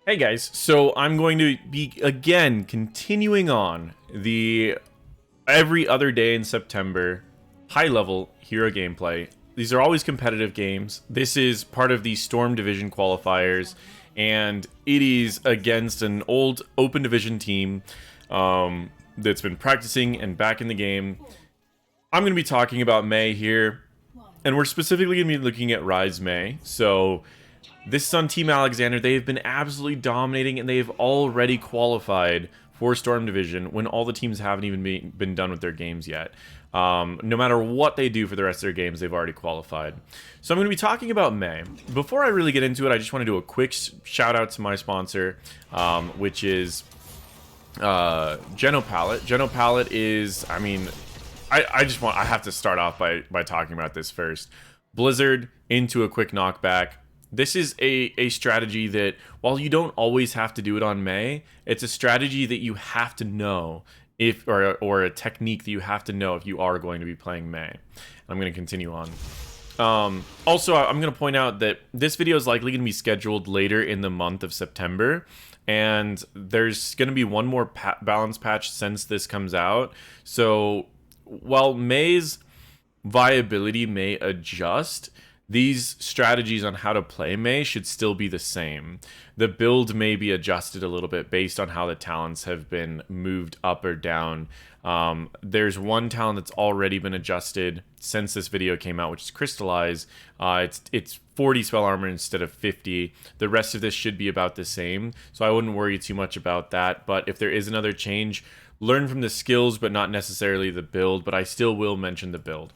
Hey guys, so I'm going to be again continuing on the every other day in September high level hero gameplay. These are always competitive games. This is part of the Storm Division qualifiers, and it is against an old Open Division team that's been practicing and back in the game. I'm going to be talking about May here, and we're specifically going to be looking at Rise May. So this is on Team Alexander. They have been absolutely dominating, and they have already qualified for Storm Division when all the teams haven't even been done with their games yet. No matter what they do for the rest of their games, they've already qualified. So I'm going to be talking about May. Before I really get into it, I just want to do a quick shout out to my sponsor, which is GenoPalette. GenoPalette is, I mean, I have to start off by talking about this first. Blizzard into a quick knockback. This is a strategy that, while you don't always have to do it on May, it's a strategy that you have to know if, or a technique that you have to know if you are going to be playing May. I'm going to continue on. Also, I'm going to point out that this video is likely going to be scheduled later in the month of September, and there's going to be one more balance patch since this comes out. So while May's viability may adjust, these strategies on how to play May should still be the same. The build may be adjusted a little bit based on how the talents have been moved up or down. There's one talent that's already been adjusted since this video came out, which is Crystallize. It's 40 spell armor instead of 50. The rest of this should be about the same, so I wouldn't worry too much about that. But if there is another change, learn from the skills, but not necessarily the build. But I still will mention the build.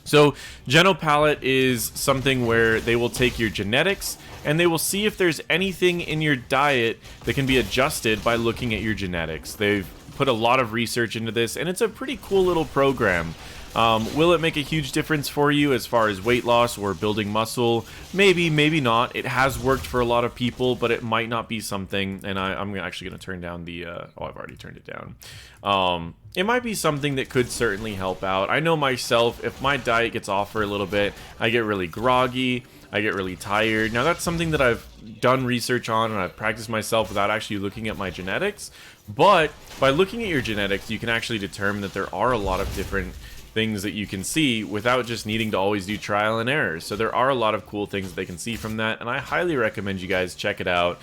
So GenoPalette is something where they will take your genetics and they will see if there's anything in your diet that can be adjusted by looking at your genetics. They've put a lot of research into this, and it's a pretty cool little program. Will it make a huge difference for you as far as weight loss or building muscle? Maybe, maybe not. It has worked for a lot of people, but it might not be something, and I'm actually going to turn down the, oh, I've already turned it down. It might be something that could certainly help out. I know myself, if my diet gets off for a little bit, I get really groggy, I get really tired. Now that's something that I've done research on, and I've practiced myself without actually looking at my genetics. But by looking at your genetics, you can actually determine that there are a lot of different things that you can see without just needing to always do trial and error. So there are a lot of cool things that they can see from that, and I highly recommend you guys check it out.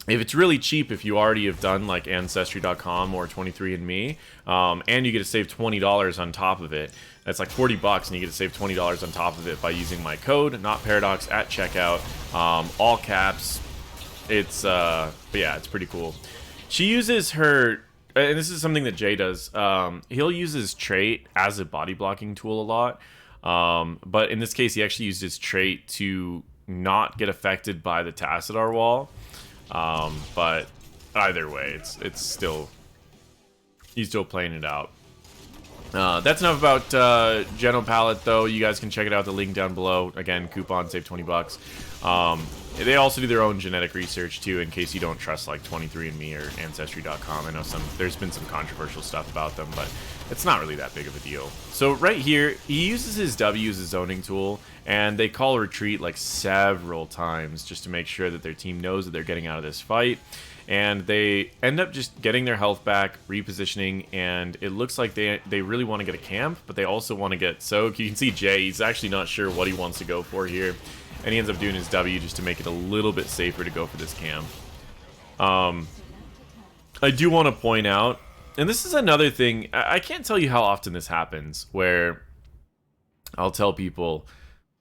If it's really cheap, if you already have done like Ancestry.com or 23andMe, and you get to save $20 on top of it. That's like 40 bucks, and you get to save $20 on top of it by using my code NotParadox at checkout, all caps. It's but yeah, it's pretty cool. She uses her, and this is something that Jay does. He'll use his trait as a body blocking tool a lot, but in this case, he actually used his trait to not get affected by the Tassadar wall. But either way, it's still, he's still playing it out. That's enough about GenoPalette, though. You guys can check it out, the link down below. Again, coupon, save 20 bucks. They also do their own genetic research too, in case you don't trust like 23andMe or Ancestry.com. I know there's been some controversial stuff about them, but it's not really that big of a deal. So right here, he uses his W as a zoning tool, and they call retreat like several times just to make sure that their team knows that they're getting out of this fight. And they end up just getting their health back, repositioning, and it looks like they really want to get a camp, but they also want to get soak. You can see Jay, he's actually not sure what he wants to go for here, and he ends up doing his W just to make it a little bit safer to go for this camp. I do want to point out, and this is another thing, I can't tell you how often this happens, where I'll tell people,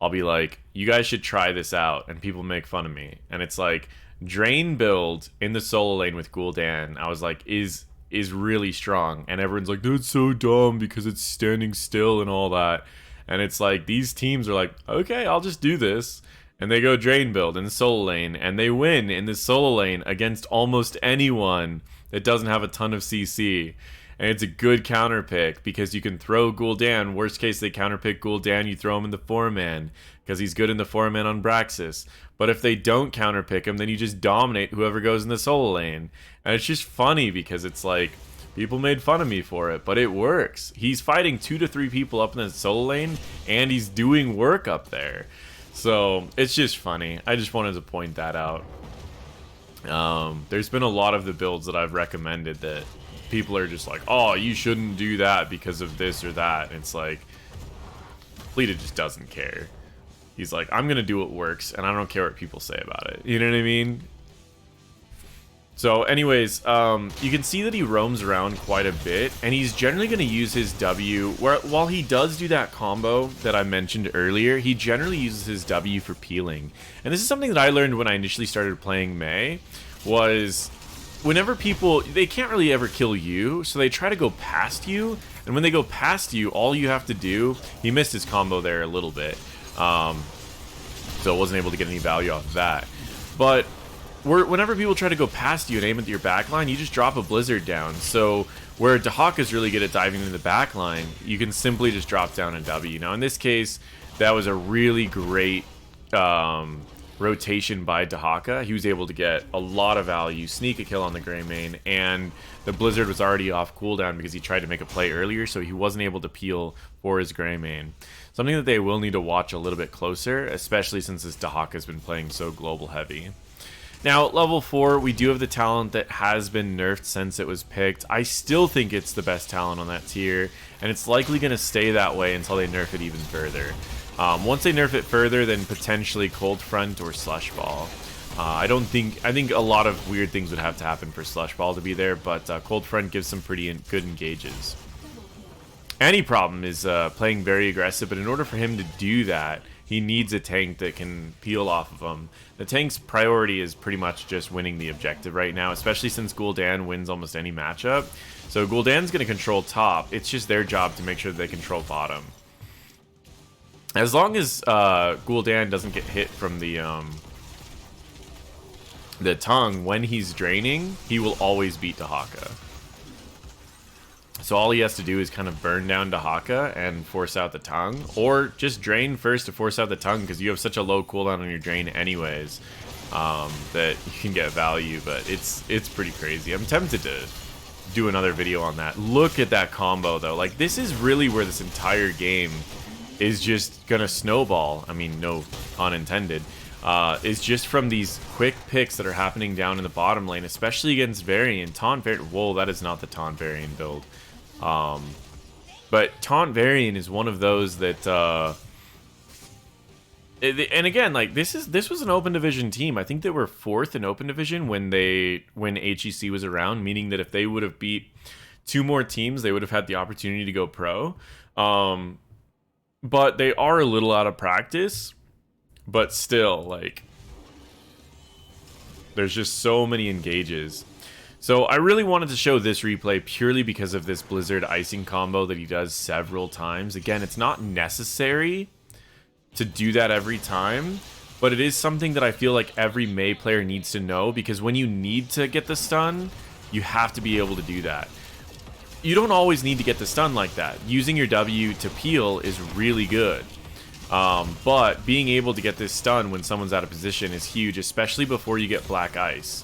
I'll be like, you guys should try this out, and people make fun of me, and it's like, Drain build in the solo lane with Gul'dan, I was like, is really strong, and everyone's like, that's so dumb because it's standing still and all that. And it's like, these teams are like, okay, I'll just do this, and they go Drain build in the solo lane, and they win in the solo lane against almost anyone that doesn't have a ton of CC. And it's a good counter pick because you can throw Gul'dan. Worst case, they counter pick Gul'dan, you throw him in the 4-man because he's good in the 4-man on Braxis. But if they don't counter pick him, then you just dominate whoever goes in the solo lane. And it's just funny because it's like, people made fun of me for it, but it works. He's fighting 2 to 3 people up in the solo lane, and he's doing work up there. So it's just funny. I just wanted to point that out. There's been a lot of the builds that I've recommended that people are just like, oh, you shouldn't do that because of this or that. And it's like, Lita just doesn't care. He's like, I'm gonna do what works, and I don't care what people say about it. You know what I mean? So anyways, you can see that he roams around quite a bit, and he's generally going to use his W, while he does do that combo that I mentioned earlier, he generally uses his W for peeling. And this is something that I learned when I initially started playing Mei, was whenever people, they can't really ever kill you, so they try to go past you, and when they go past you, all you have to do, he missed his combo there a little bit, so wasn't able to get any value off of that. But whenever people try to go past you and aim at your backline, you just drop a Blizzard down. So where Dahaka's really good at diving into the backline, you can simply just drop down a W. Now in this case, that was a really great rotation by Dahaka. He was able to get a lot of value, sneak a kill on the Greymane, and the Blizzard was already off cooldown because he tried to make a play earlier, so he wasn't able to peel for his Greymane. Something that they will need to watch a little bit closer, especially since this Dahaka's been playing so global heavy. Now, level 4, we do have the talent that has been nerfed since it was picked. I still think it's the best talent on that tier, and it's likely going to stay that way until they nerf it even further. Once they nerf it further, then potentially Cold Front or Slush Ball. I think a lot of weird things would have to happen for Slush Ball to be there, but Cold Front gives some pretty good engages. Any problem is playing very aggressive, but in order for him to do that, he needs a tank that can peel off of him. The tank's priority is pretty much just winning the objective right now, especially since Gul'dan wins almost any matchup. So Gul'dan's going to control top. It's just their job to make sure that they control bottom. As long as Gul'dan doesn't get hit from the tongue when he's draining, he will always beat Dahaka. So all he has to do is kind of burn down Dahaka and force out the tongue, or just drain first to force out the tongue, because you have such a low cooldown on your drain anyways that you can get value. But it's pretty crazy. I'm tempted to do another video on that. Look at that combo though. Like, this is really where this entire game is just gonna snowball. I mean, no pun intended. Is just from these quick picks that are happening down in the bottom lane, especially against Varian. Taunt Varian. Whoa, that is not the Taunt Varian build. But Taunt Varian is one of those that, and again, like, this was an open division team. I think they were 4th in open division when HEC was around, meaning that if they would have beat 2 more teams, they would have had the opportunity to go pro. But they are a little out of practice, but still, like, there's just so many engages. So I really wanted to show this replay purely because of this Blizzard icing combo that he does several times. Again, it's not necessary to do that every time, but it is something that I feel like every Mei player needs to know, because when you need to get the stun, you have to be able to do that. You don't always need to get the stun like that. Using your W to peel is really good. But being able to get this stun when someone's out of position is huge, especially before you get Black Ice.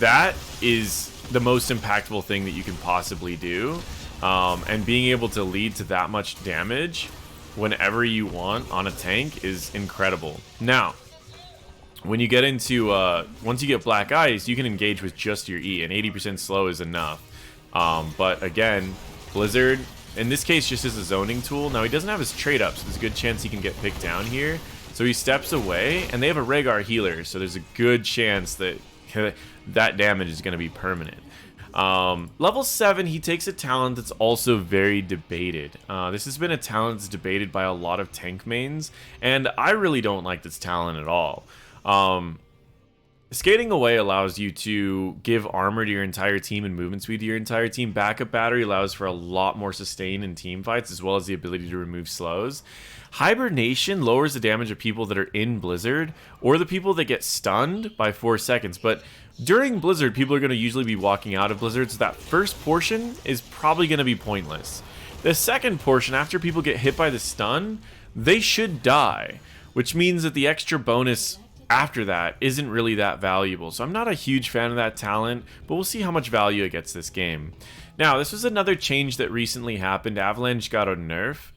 That is the most impactful thing that you can possibly do, and being able to lead to that much damage whenever you want on a tank is incredible. Now, when you get into, once you get Black Ice, you can engage with just your E, and 80% slow is enough. But again, Blizzard, in this case, just as a zoning tool. Now, he doesn't have his trade up, so there's a good chance he can get picked down here. So he steps away, and they have a Rhaegar healer, so there's a good chance that that damage is going to be permanent. Level 7, he takes a talent that's also very debated. This has been a talent that's debated by a lot of tank mains, and I really don't like this talent at all. Skating away allows you to give armor to your entire team and movement speed to your entire team. Backup battery allows for a lot more sustain in team fights, as well as the ability to remove slows. Hibernation lowers the damage of people that are in Blizzard, or the people that get stunned by 4 seconds. But during Blizzard, people are going to usually be walking out of Blizzard, so that first portion is probably going to be pointless. The second portion, after people get hit by the stun, they should die, which means that the extra bonus after that isn't really that valuable. So I'm not a huge fan of that talent, but we'll see how much value it gets this game. Now, this was another change that recently happened. Avalanche got a nerf.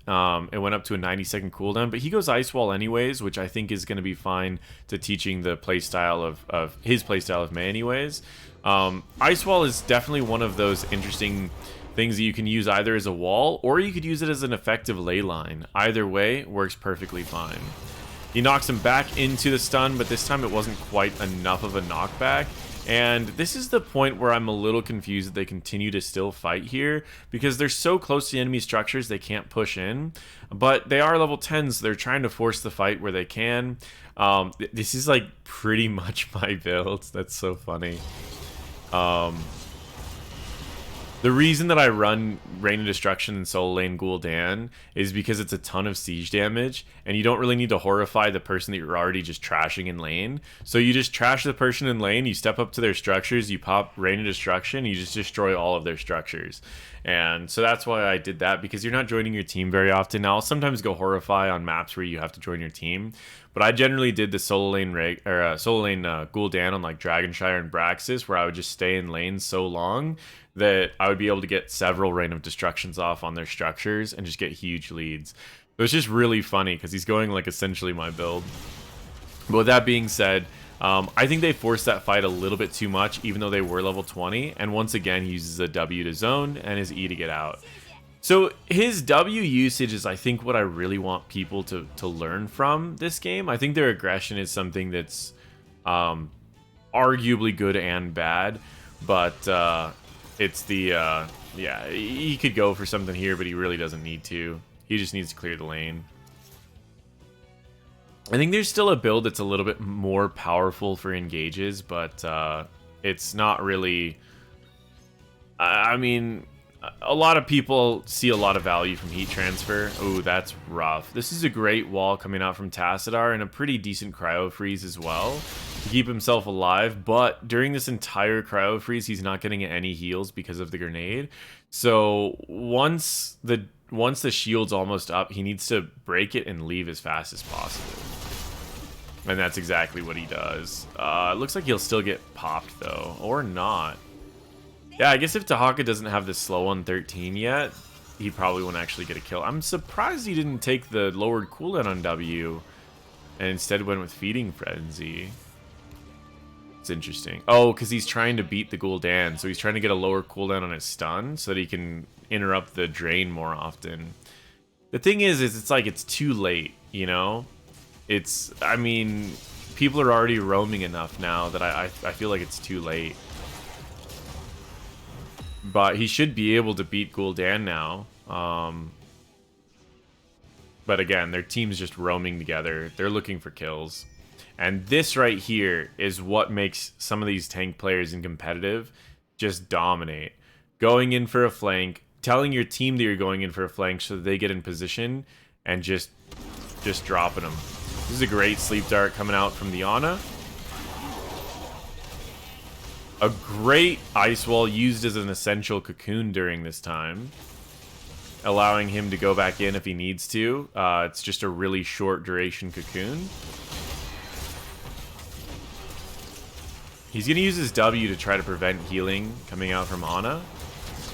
It went up to a 90-second cooldown, but he goes Ice Wall anyways, which I think is going to be fine to teaching the playstyle of his playstyle of Mei anyways. Ice Wall is definitely one of those interesting things that you can use either as a wall, or you could use it as an effective ley line. Either way, works perfectly fine. He knocks him back into the stun, but this time it wasn't quite enough of a knockback. And this is the point where I'm a little confused that they continue to still fight here, because they're so close to the enemy structures they can't push in, but they are level 10s, so they're trying to force the fight where they can. This is like pretty much my build. That's so funny. The reason that I run Rain of Destruction and Solo Lane Gul'dan is because it's a ton of siege damage, and you don't really need to horrify the person that you're already just trashing in lane. So you just trash the person in lane, you step up to their structures, you pop Rain of Destruction, you just destroy all of their structures. And so that's why I did that, because you're not joining your team very often. Now, I'll sometimes go horrify on maps where you have to join your team, but I generally did the Solo Lane Gul'dan on like Dragonshire and Braxis, where I would just stay in lane so long that I would be able to get several Rain of Destructions off on their structures and just get huge leads. It was just really funny because he's going like essentially my build. But with that being said, I think they forced that fight a little bit too much, even though they were level 20. And once again, he uses a W to zone and his E to get out. So his W usage is, I think, what I really want people to learn from this game. I think their aggression is something that's arguably good and bad, but it's the, yeah, he could go for something here, but he really doesn't need to. He just needs to clear the lane. I think there's still a build that's a little bit more powerful for engages, but it's not really... I mean, a lot of people see a lot of value from heat transfer. Oh, that's rough. This is a great wall coming out from Tassadar, and a pretty decent cryo freeze as well to keep himself alive. But during this entire cryo freeze, he's not getting any heals because of the grenade. So once the shield's almost up, he needs to break it and leave as fast as possible. And that's exactly what he does. It looks like he'll still get popped though, or not. Yeah, I guess if Tahaka doesn't have the slow on 13 yet, he probably won't actually get a kill. I'm surprised he didn't take the lowered cooldown on W and instead went with Feeding Frenzy. It's interesting. Oh, because he's trying to beat the Gul'dan, so he's trying to get a lower cooldown on his stun so that he can interrupt the drain more often. The thing is it's like it's too late, you know? It's, I mean, people are already roaming enough now that I feel like it's too late. But he should be able to beat Gul'dan now. But again, their team's just roaming together. They're looking for kills. And this right here is what makes some of these tank players in competitive just dominate. Going in for a flank, telling your team that you're going in for a flank so that they get in position, and just dropping them. This is a great sleep dart coming out from the Ana. A great ice wall used as an essential cocoon during this time, allowing him to go back in if he needs to. It's just a really short duration cocoon. He's going to use his W to try to prevent healing coming out from Ana.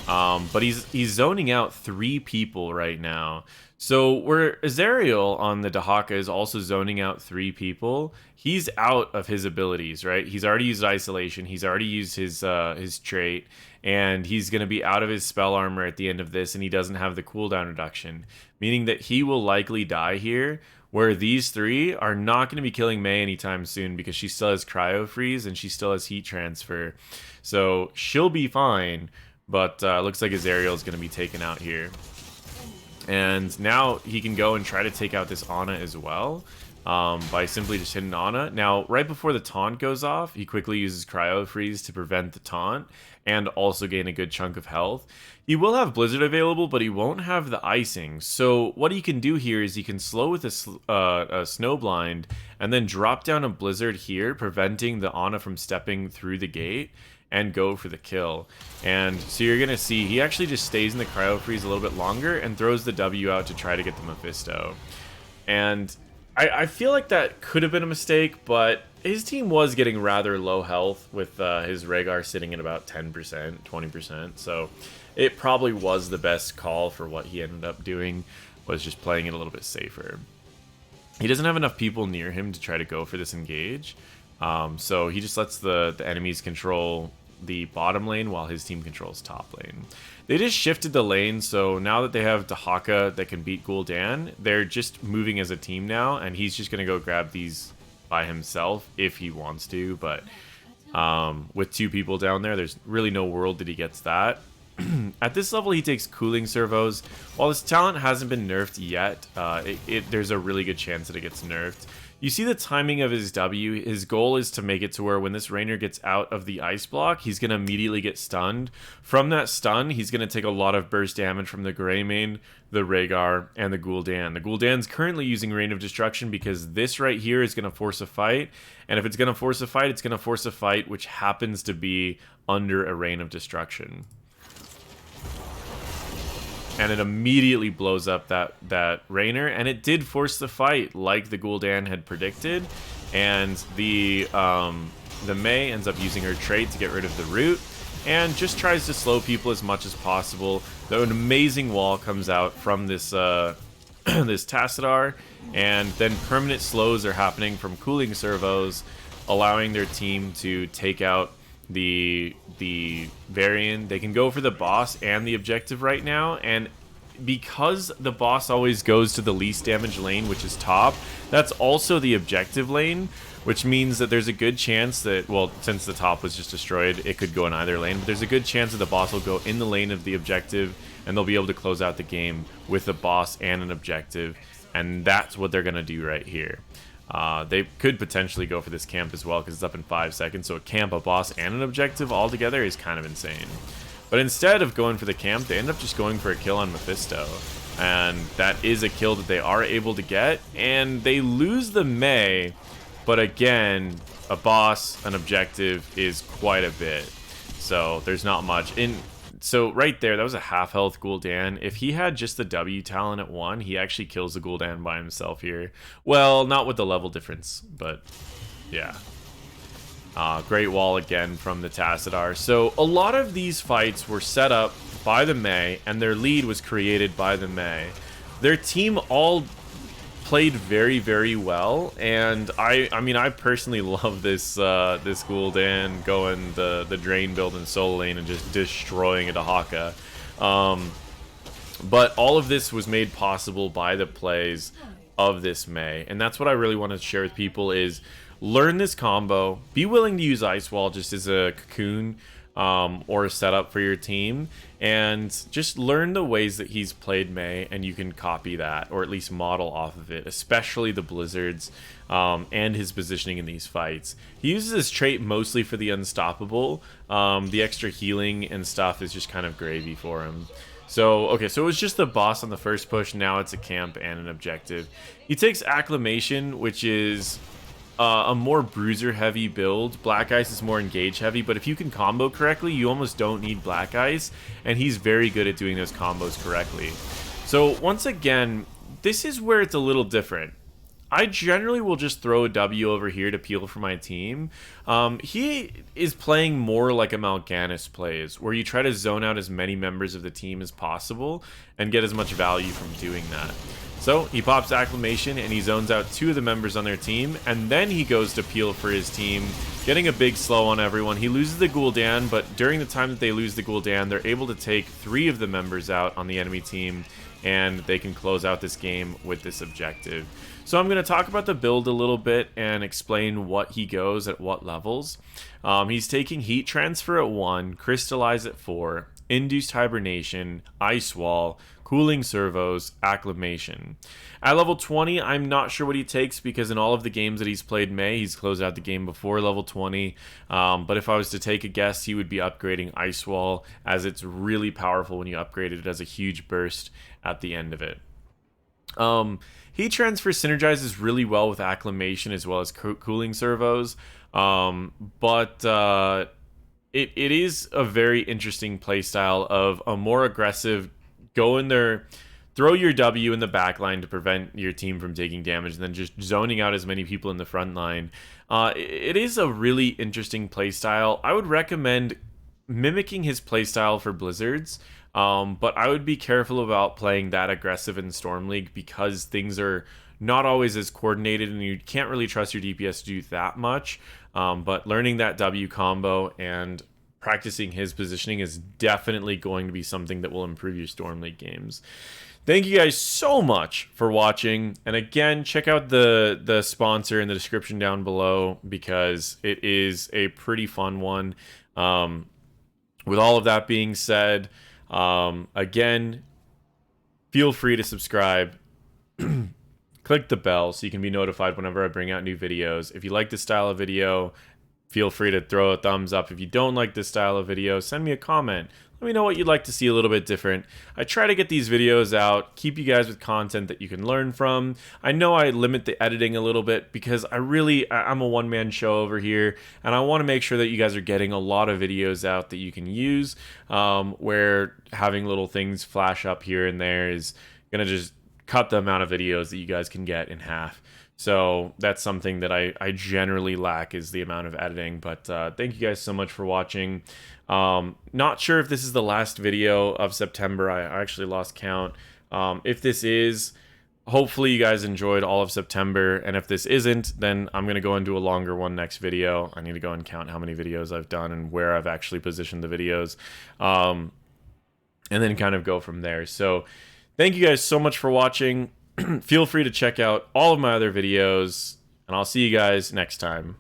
But he's zoning out 3 people right now. So where Azariel on the Dahaka is also zoning out 3 people, he's out of his abilities, right? He's already used isolation, he's already used his trait, and he's going to be out of his spell armor at the end of this, and he doesn't have the cooldown reduction, meaning that he will likely die here, where these 3 are not going to be killing Mei anytime soon because she still has cryo freeze and she still has heat transfer. So she'll be fine, but looks like Azariel is going to be taken out here. And now he can go and try to take out this Ana as well by simply just hitting Ana. Now, right before the taunt goes off, he quickly uses Cryo Freeze to prevent the taunt and also gain a good chunk of health. He will have Blizzard available, but he won't have the icing. So what he can do here is he can slow with a Snowblind and then drop down a Blizzard here, preventing the Ana from stepping through the gate, and go for the kill. And so you're gonna see he actually just stays in the cryo freeze a little bit longer and throws the W out to try to get the Mephisto. And I feel like that could have been a mistake, but his team was getting rather low health with his Rhaegar sitting at about 10%, 20%. So it probably was the best call for what he ended up doing, was just playing it a little bit safer. He doesn't have enough people near him to try to go for this engage. So he just lets the enemies control the bottom lane while his team controls top lane. They just shifted the lane, so now that they have Dahaka that can beat Gul'dan, they're just moving as a team now, and he's just going to go grab these by himself if he wants to, but with two people down there, there's really no world that he gets that. At this level, he takes cooling servos. While his talent hasn't been nerfed yet, there's a really good chance that it gets nerfed. You see the timing of his W. His goal is to make it to where when this Rainer gets out of the ice block, he's going to immediately get stunned. From that stun, he's going to take a lot of burst damage from the Greymane, the Rhaegar, and the Gul'dan. The Gul'dan's currently using Rain of Destruction because this right here is going to force a fight. And if it's going to force a fight, it's going to force a fight which happens to be under a Rain of Destruction. And it immediately blows up that Rainer, and it did force the fight like the Gul'dan had predicted. And the Mei ends up using her trait to get rid of the root, and just tries to slow people as much as possible. Though an amazing wall comes out from this this Tassadar, and then permanent slows are happening from cooling servos, allowing their team to take out the Varian. They can go for the boss and the objective right now, and because the boss always goes to the least damage lane, which is top, that's also the objective lane, which means that there's a good chance that, well, since the top was just destroyed, it could go in either lane, but there's a good chance that the boss will go in the lane of the objective, and they'll be able to close out the game with a boss and an objective, and that's what they're going to do right here. They could potentially go for this camp as well because it's up in 5 seconds, so a camp, a boss, and an objective all together is kind of insane. But instead of going for the camp, they end up just going for a kill on Mephisto, and that is a kill that they are able to get, and they lose the Mei, but again, a boss, an objective is quite a bit, so there's not much. So right there, that was a half health Gul'dan. If he had just the W talent at 1, he actually kills the Gul'dan by himself here. Well, not with the level difference, but yeah. Great wall again from the Tassadar. So a lot of these fights were set up by the Mei, and their lead was created by the Mei. Their team all played very, very well, and I mean, I personally love this this Gul'dan going the drain build in solo lane and just destroying a Dahaka. But all of this was made possible by the plays of this Mei, and that's what I really want to share with people is learn this combo, be willing to use Ice Wall just as a cocoon or a setup for your team, and just learn the ways that he's played Mei, and you can copy that, or at least model off of it, especially the Blizzards and his positioning in these fights. He uses his trait mostly for the unstoppable. The extra healing and stuff is just kind of gravy for him. So, okay, so it was just the boss on the first push, now it's a camp and an objective. He takes Acclamation, which is a more bruiser heavy build. Black Ice is more engage heavy, but if you can combo correctly, you almost don't need Black Ice, and he's very good at doing those combos correctly. So once again, this is where it's a little different. I generally will just throw a W over here to peel for my team. He is playing more like a Mal'Ganis plays, where you try to zone out as many members of the team as possible and get as much value from doing that. So he pops Acclamation and he zones out 2 of the members on their team, and then he goes to peel for his team, getting a big slow on everyone. He loses the Gul'dan, but during the time that they lose the Gul'dan, they're able to take 3 of the members out on the enemy team, and they can close out this game with this objective. So I'm going to talk about the build a little bit and explain what he goes at what levels. He's taking Heat Transfer at 1, Crystallize at 4, Induced Hibernation, Ice Wall, Cooling Servos, Acclamation. At level 20, I'm not sure what he takes because in all of the games that he's played Mei, he's closed out the game before level 20. But if I was to take a guess, he would be upgrading Ice Wall, as it's really powerful when you upgrade it. It has a huge burst at the end of it. Heat Transfer synergizes really well with Acclamation as well as Cooling Servos. It is a very interesting playstyle of a more aggressive go in their throw your W in the back line to prevent your team from taking damage, and then just zoning out as many people in the front line. It is a really interesting playstyle. I would recommend mimicking his playstyle for Blizzards, but I would be careful about playing that aggressive in Storm League because things are not always as coordinated, and you can't really trust your DPS to do that much. But learning that W combo and practicing his positioning is definitely going to be something that will improve your Storm League games. Thank you guys so much for watching. And again, check out the sponsor in the description down below because it is a pretty fun one. With all of that being said, again, feel free to subscribe. Click the bell so you can be notified whenever I bring out new videos. If you like this style of video, feel free to throw a thumbs up. If you don't like this style of video, send me a comment. Let me know what you'd like to see a little bit different. I try to get these videos out, keep you guys with content that you can learn from. I know I limit the editing a little bit because I'm a one-man show over here, and I want to make sure that you guys are getting a lot of videos out that you can use, where having little things flash up here and there is going to just cut the amount of videos that you guys can get in half. So that's something that I generally lack, is the amount of editing. But thank you guys so much for watching. Not sure if this is the last video of September. I actually lost count. If this is, hopefully you guys enjoyed all of September. And if this isn't, then I'm going to go and do a longer one next video. I need to go and count how many videos I've done and where I've actually positioned the videos. And then kind of go from there. So thank you guys so much for watching. Feel free to check out all of my other videos, and I'll see you guys next time.